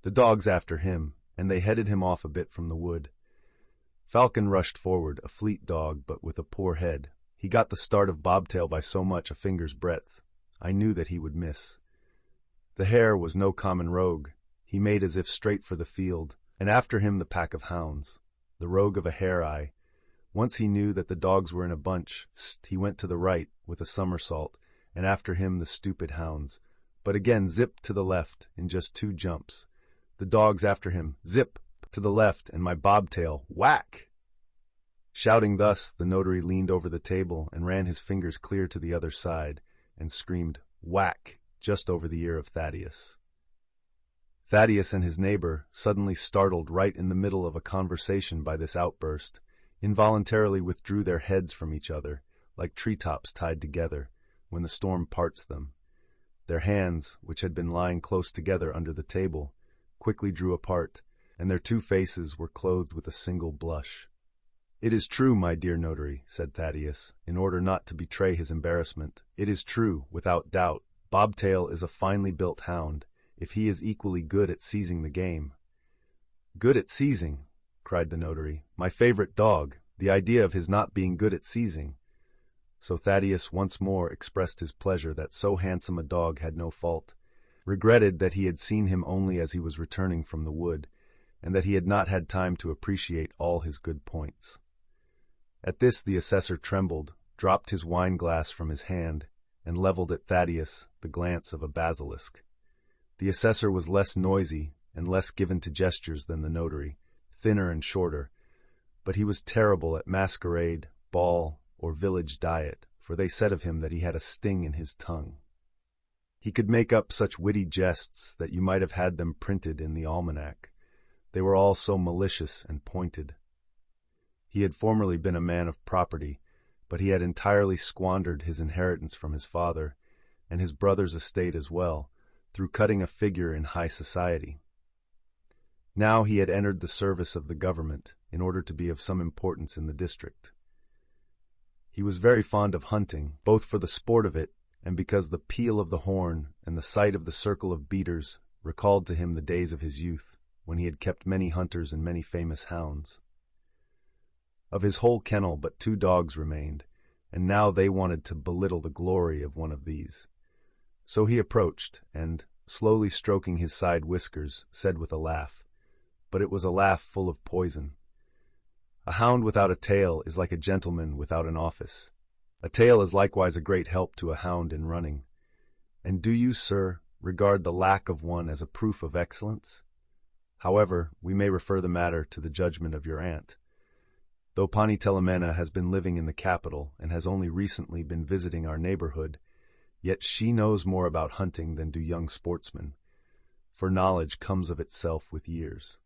The dogs after him, and they headed him off a bit from the wood. Falcon rushed forward, a fleet dog, but with a poor head. He got the start of Bobtail by so much a finger's breadth. I knew that he would miss. The hare was no common rogue. He made as if straight for the field, and after him the pack of hounds. The rogue of a hare-eye. Once he knew that the dogs were in a bunch, he went to the right with a somersault, and after him the stupid hounds. But again zip to the left in just 2 jumps. The dogs after him, zip to the left, and my bobtail, whack! Shouting thus, the notary leaned over the table and ran his fingers clear to the other side, and screamed, whack, just over the ear of Thaddeus. Thaddeus and his neighbor, suddenly startled right in the middle of a conversation by this outburst, involuntarily withdrew their heads from each other, like treetops tied together, when the storm parts them. Their hands, which had been lying close together under the table, quickly drew apart, and their 2 faces were clothed with a single blush. "It is true, my dear notary," said Thaddeus, in order not to betray his embarrassment. "It is true, without doubt. Bobtail is a finely built hound, if he is equally good at seizing the game." "Good at seizing!" cried the notary. "My favorite dog! The idea of his not being good at seizing!" So Thaddeus once more expressed his pleasure that so handsome a dog had no fault, regretted that he had seen him only as he was returning from the wood, and that he had not had time to appreciate all his good points. At this the assessor trembled, dropped his wine-glass from his hand, and leveled at Thaddeus the glance of a basilisk. The assessor was less noisy and less given to gestures than the notary, thinner and shorter, but he was terrible at masquerade, ball, or village diet, for they said of him that he had a sting in his tongue. He could make up such witty jests that you might have had them printed in the almanac. They were all so malicious and pointed. He had formerly been a man of property, but he had entirely squandered his inheritance from his father, and his brother's estate as well, through cutting a figure in high society. Now he had entered the service of the government in order to be of some importance in the district. He was very fond of hunting, both for the sport of it and because the peal of the horn and the sight of the circle of beaters recalled to him the days of his youth, when he had kept many hunters and many famous hounds. Of his whole kennel but 2 dogs remained, and now they wanted to belittle the glory of one of these. So he approached, and, slowly stroking his side whiskers, said with a laugh, but it was a laugh full of poison, "A hound without a tail is like a gentleman without an office. A tail is likewise a great help to a hound in running. And do you, sir, regard the lack of one as a proof of excellence? However, we may refer the matter to the judgment of your aunt. Though Pani Telemena has been living in the capital and has only recently been visiting our neighborhood, yet she knows more about hunting than do young sportsmen, for knowledge comes of itself with years."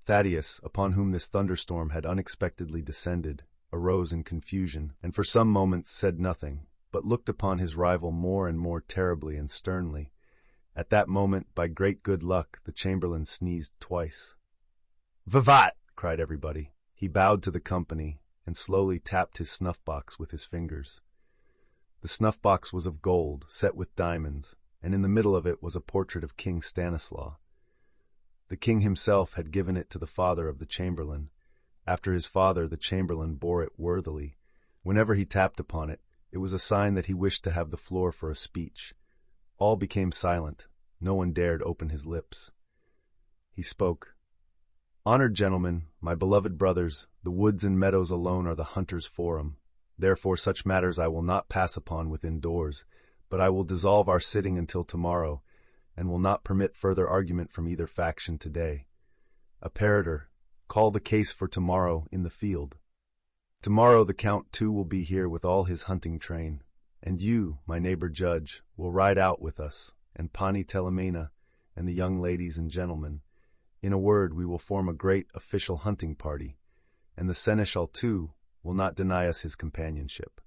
Thaddeus, upon whom this thunderstorm had unexpectedly descended, arose in confusion, and for some moments said nothing, but looked upon his rival more and more terribly and sternly. At that moment, by great good luck, the chamberlain sneezed twice. "Vivat!" cried everybody. He bowed to the company, and slowly tapped his snuff-box with his fingers. The snuff-box was of gold, set with diamonds, and in the middle of it was a portrait of King Stanislaw. The king himself had given it to the father of the chamberlain. After his father, the chamberlain bore it worthily. Whenever he tapped upon it, it was a sign that he wished to have the floor for a speech. All became silent. No one dared open his lips. He spoke. "Honored gentlemen, my beloved brothers, the woods and meadows alone are the hunter's forum. Therefore such matters I will not pass upon within doors, but I will dissolve our sitting until tomorrow, and will not permit further argument from either faction today. Apparitor, call the case for tomorrow in the field. Tomorrow the Count too will be here with all his hunting train, and you, my neighbor judge, will ride out with us, and Pani Telemena, and the young ladies and gentlemen. In a word, we will form a great official hunting party, and the seneschal too will not deny us his companionship."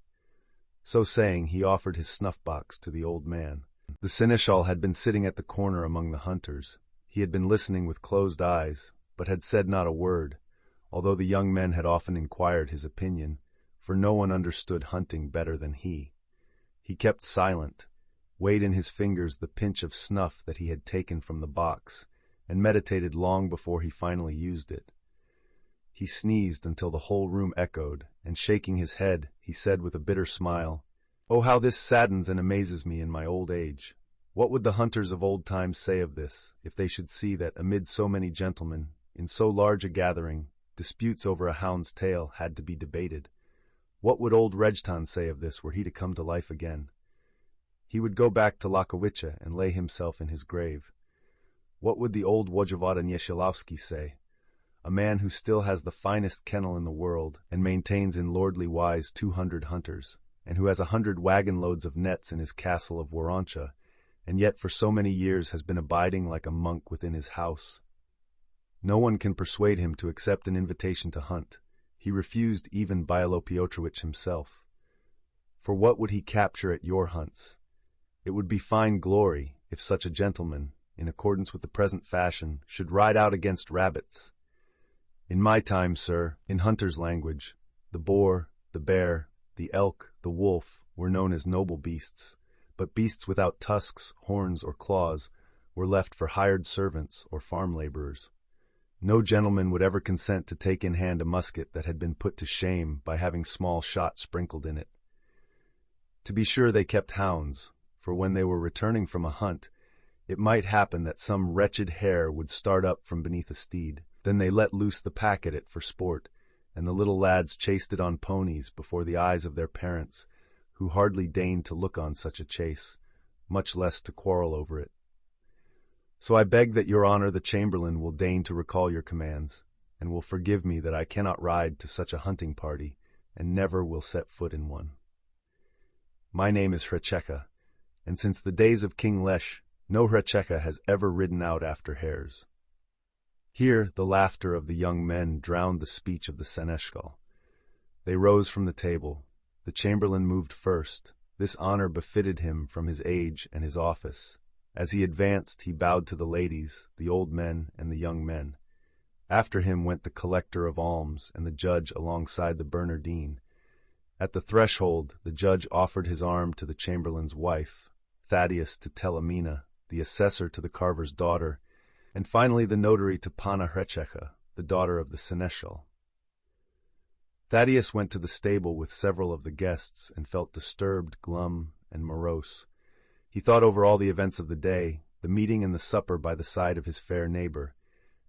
So saying, he offered his snuff-box to the old man. The seneschal had been sitting at the corner among the hunters. He had been listening with closed eyes, but had said not a word, although the young men had often inquired his opinion, for no one understood hunting better than he. He kept silent, weighed in his fingers the pinch of snuff that he had taken from the box, and meditated long before he finally used it. He sneezed until the whole room echoed, and shaking his head, he said with a bitter smile, "Oh, how this saddens and amazes me in my old age! What would the hunters of old times say of this, if they should see that, amid so many gentlemen, in so large a gathering, disputes over a hound's tail had to be debated? What would old Rejtan say of this were he to come to life again? He would go back to Lakowice and lay himself in his grave. What would the old Wojewoda Niesielowski say, a man who still has the finest kennel in the world and maintains in lordly wise 200 hunters, and who has 100 wagon-loads of nets in his castle of Warantza, and yet for so many years has been abiding like a monk within his house? No one can persuade him to accept an invitation to hunt. He refused even Bilo Piotrowicz himself. For what would he capture at your hunts? It would be fine glory if such a gentleman, in accordance with the present fashion, should ride out against rabbits. In my time, sir, in hunter's language, the boar, the bear, the elk, the wolf were known as noble beasts, but beasts without tusks, horns, or claws were left for hired servants or farm laborers. No gentleman would ever consent to take in hand a musket that had been put to shame by having small shot sprinkled in it. To be sure, they kept hounds, for when they were returning from a hunt, it might happen that some wretched hare would start up from beneath a steed. Then they let loose the pack at it for sport, and the little lads chased it on ponies before the eyes of their parents, who hardly deigned to look on such a chase, much less to quarrel over it. So I beg that your honor the chamberlain will deign to recall your commands, and will forgive me that I cannot ride to such a hunting party, and never will set foot in one. My name is Hrecheka, and since the days of King Lesh, no Hrecheka has ever ridden out after hares." Here the laughter of the young men drowned the speech of the seneschal. They rose from the table. The chamberlain moved first. This honor befitted him from his age and his office. As he advanced, he bowed to the ladies, the old men, and the young men. After him went the collector of alms and the judge alongside the Bernardine. At the threshold, the judge offered his arm to the chamberlain's wife, Thaddeus to Telemina, the assessor to the carver's daughter, and finally the notary to Panna Hrecheka, the daughter of the seneschal. Thaddeus went to the stable with several of the guests and felt disturbed, glum, and morose. He thought over all the events of the day, the meeting and the supper by the side of his fair neighbor,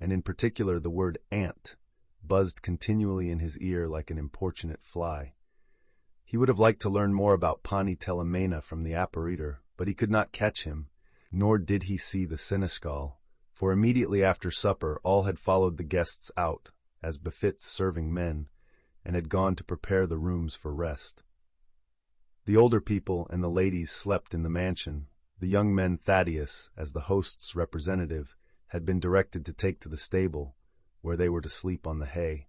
and in particular the word aunt buzzed continually in his ear like an importunate fly. He would have liked to learn more about Pani Telemena from the apparitor, but he could not catch him, nor did he see the seneschal, for immediately after supper all had followed the guests out, as befits serving men, and had gone to prepare the rooms for rest. The older people and the ladies slept in the mansion. The young men Thaddeus, as the host's representative, had been directed to take to the stable, where they were to sleep on the hay.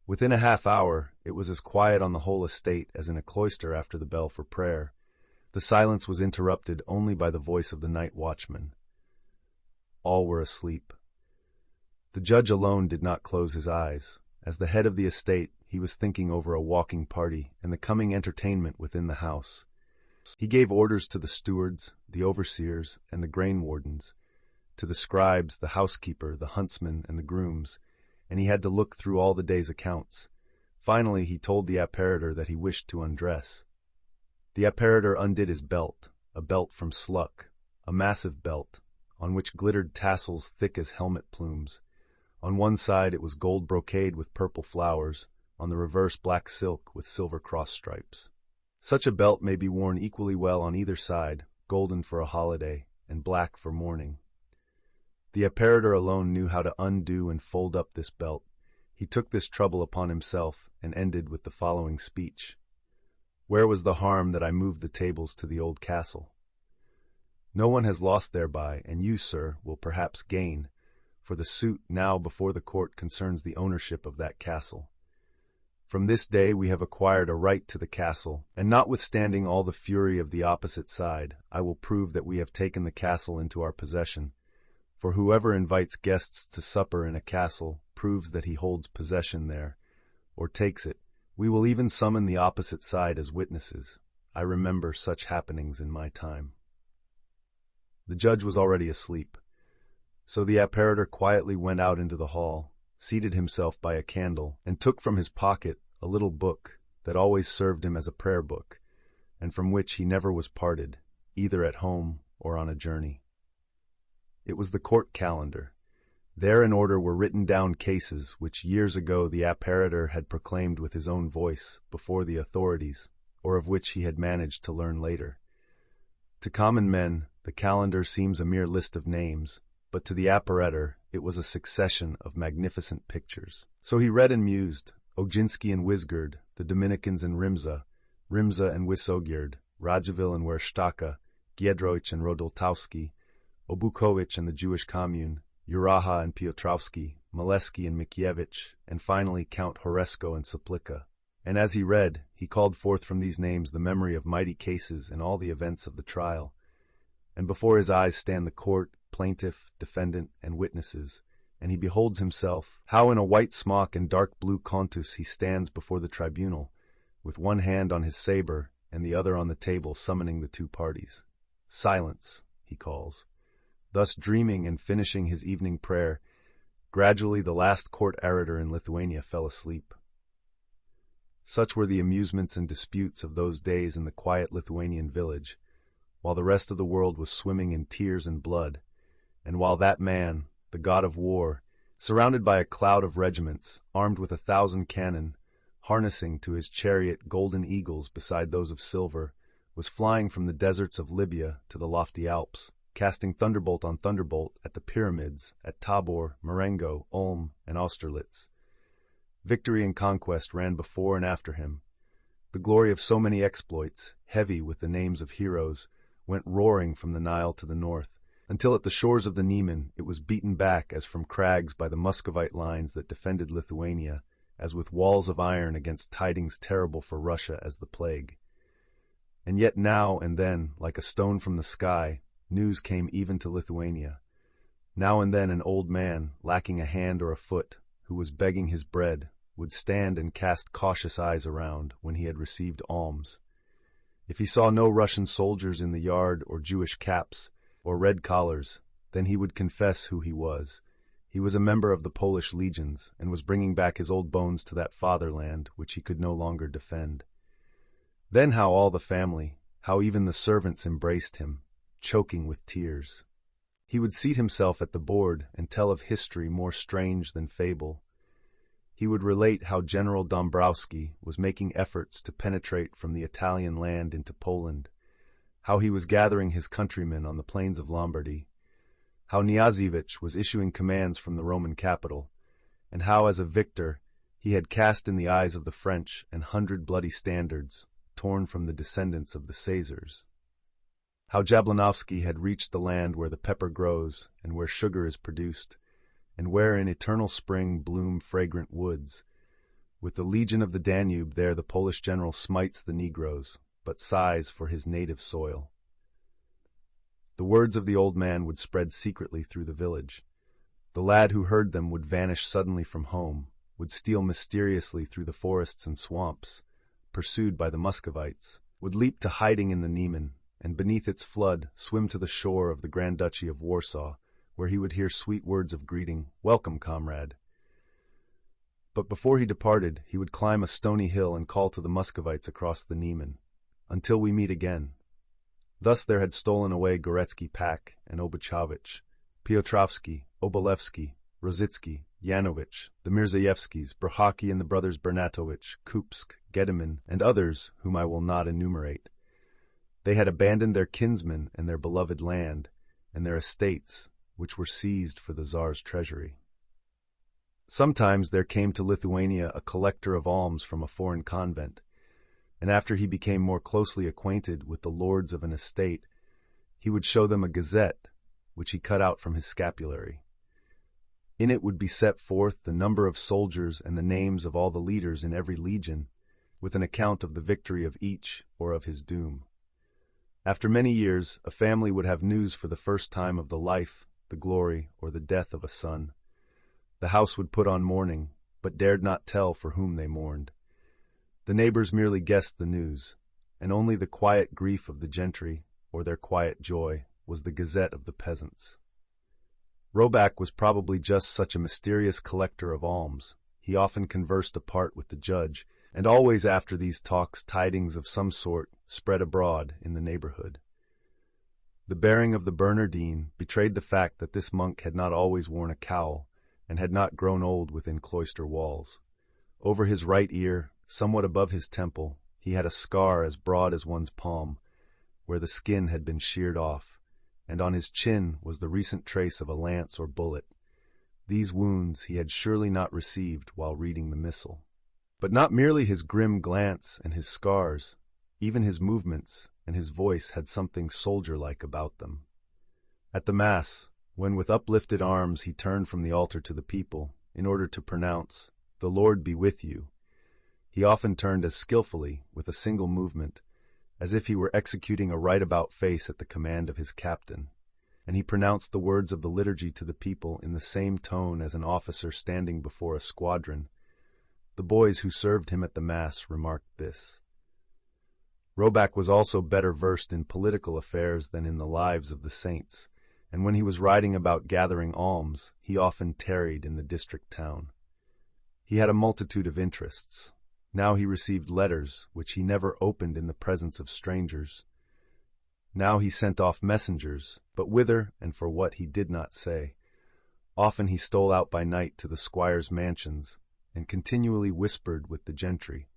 Within a half hour, it was as quiet on the whole estate as in a cloister after the bell for prayer. The silence was interrupted only by the voice of the night watchman. All were asleep. The judge alone did not close his eyes. As the head of the estate, he was thinking over a walking party and the coming entertainment within the house. He gave orders to the stewards, the overseers, and the grain wardens, to the scribes, the housekeeper, the huntsmen, and the grooms, and he had to look through all the day's accounts. Finally, he told the apparitor that he wished to undress. The apparitor undid his belt, a belt from Sluck, a massive belt, on which glittered tassels thick as helmet plumes. On one side it was gold brocade with purple flowers, on the reverse black silk with silver cross stripes. Such a belt may be worn equally well on either side, golden for a holiday, and black for mourning. The apparitor alone knew how to undo and fold up this belt. He took this trouble upon himself, and ended with the following speech. "Where was the harm that I moved the tables to the old castle? No one has lost thereby, and you, sir, will perhaps gain, for the suit now before the court concerns the ownership of that castle. From this day we have acquired a right to the castle, and notwithstanding all the fury of the opposite side, I will prove that we have taken the castle into our possession. for whoever invites guests to supper in a castle proves that he holds possession there, or takes it. We will even summon the opposite side as witnesses. I remember such happenings in my time. The judge was already asleep, so the apparitor quietly went out into the hall, seated himself by a candle, and took from his pocket a little book that always served him as a prayer book, and from which he never was parted, either at home or on a journey. It was the court calendar. There in order were written down cases which years ago the apparitor had proclaimed with his own voice before the authorities, or of which he had managed to learn later. To common men, the calendar seems a mere list of names, but to the apparitor it was a succession of magnificent pictures. So he read and mused, Oginski and Wisgard, the Dominicans and Rimza and Wysogard, Radziwill and Wersztaka, Giedroyć and Rodoltowski, Obuchowicz and the Jewish Commune, Uraha and Piotrowski, Maleski and Mickiewicz, and finally Count Horeszkos and Soplica. And as he read, he called forth from these names the memory of mighty cases and all the events of the trial. And before his eyes stand the court, plaintiff, defendant, and witnesses, and he beholds himself, how in a white smock and dark blue contus he stands before the tribunal, with one hand on his saber and the other on the table summoning the two parties. Silence, he calls. Thus dreaming and finishing his evening prayer, gradually the last court orator in Lithuania fell asleep. Such were the amusements and disputes of those days in the quiet Lithuanian village, while the rest of the world was swimming in tears and blood, and while that man, the god of war, surrounded by a cloud of regiments, armed with 1,000 cannon, harnessing to his chariot golden eagles beside those of silver, was flying from the deserts of Libya to the lofty Alps, casting thunderbolt on thunderbolt at the pyramids, at Tabor, Marengo, Ulm, and Austerlitz. Victory and conquest ran before and after him. The glory of so many exploits, heavy with the names of heroes, went roaring from the Nile to the north, until at the shores of the Niemen it was beaten back as from crags by the Muscovite lines that defended Lithuania, as with walls of iron against tidings terrible for Russia as the plague. And yet now and then, like a stone from the sky, news came even to Lithuania. Now and then an old man, lacking a hand or a foot, who was begging his bread, would stand and cast cautious eyes around when he had received alms. If he saw no Russian soldiers in the yard or Jewish caps or red collars, then he would confess who he was. He was a member of the Polish legions and was bringing back his old bones to that fatherland which he could no longer defend. Then how all the family, how even the servants embraced him, choking with tears. He would seat himself at the board and tell of history more strange than fable. He would relate how General Dombrowski was making efforts to penetrate from the Italian land into Poland, how he was gathering his countrymen on the plains of Lombardy, how Kniazevich was issuing commands from the Roman capital, and how as a victor he had cast in the eyes of the French 100 bloody standards torn from the descendants of the Caesars. How Jablanovsky had reached the land where the pepper grows and where sugar is produced, and where in eternal spring bloom fragrant woods. With the legion of the Danube there the Polish general smites the Negroes, but sighs for his native soil. The words of the old man would spread secretly through the village. The lad who heard them would vanish suddenly from home, would steal mysteriously through the forests and swamps, pursued by the Muscovites, would leap to hiding in the Niemen, and beneath its flood swim to the shore of the Grand Duchy of Warsaw, where he would hear sweet words of greeting, "Welcome, comrade." But before he departed, he would climb a stony hill and call to the Muscovites across the Niemen, "Until we meet again." Thus there had stolen away Gorecki Pak and Obachowicz, Piotrowski, Obolevsky, Rosicki, Yanovich, the Mirzayevskys, Brochaki and the brothers Bernatovich, Kupsk, Gedemin, and others whom I will not enumerate. They had abandoned their kinsmen and their beloved land, and their estates, which were seized for the Tsar's treasury. Sometimes there came to Lithuania a collector of alms from a foreign convent, and after he became more closely acquainted with the lords of an estate, he would show them a gazette, which he cut out from his scapulary. In it would be set forth the number of soldiers and the names of all the leaders in every legion, with an account of the victory of each or of his doom. After many years, a family would have news for the first time of the life, the glory, or the death of a son. The house would put on mourning, but dared not tell for whom they mourned. The neighbors merely guessed the news, and only the quiet grief of the gentry, or their quiet joy, was the gazette of the peasants. Roback was probably just such a mysterious collector of alms. He often conversed apart with the judge, and always after these talks tidings of some sort spread abroad in the neighborhood. The bearing of the Bernardine betrayed the fact that this monk had not always worn a cowl, and had not grown old within cloister walls. Over his right ear, somewhat above his temple, he had a scar as broad as one's palm, where the skin had been sheared off, and on his chin was the recent trace of a lance or bullet. These wounds he had surely not received while reading the missal. But not merely his grim glance and his scars, even his movements and his voice had something soldier-like about them. At the Mass, when with uplifted arms he turned from the altar to the people, in order to pronounce, "The Lord be with you," he often turned as skillfully, with a single movement, as if he were executing a right-about face at the command of his captain, and he pronounced the words of the liturgy to the people in the same tone as an officer standing before a squadron. The boys who served him at the Mass remarked this. Roback was also better versed in political affairs than in the lives of the saints, and when he was riding about gathering alms, he often tarried in the district town. He had a multitude of interests. Now he received letters which he never opened in the presence of strangers. Now he sent off messengers, but whither and for what he did not say. Often he stole out by night to the squires' mansions, and continually whispered with the gentry.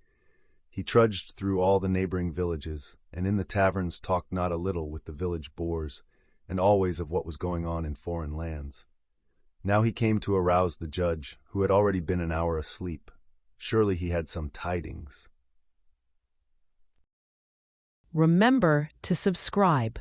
He trudged through all the neighboring villages, and in the taverns talked not a little with the village boors, and always of what was going on in foreign lands. Now he came to arouse the judge, who had already been an hour asleep. Surely he had some tidings. Remember to subscribe.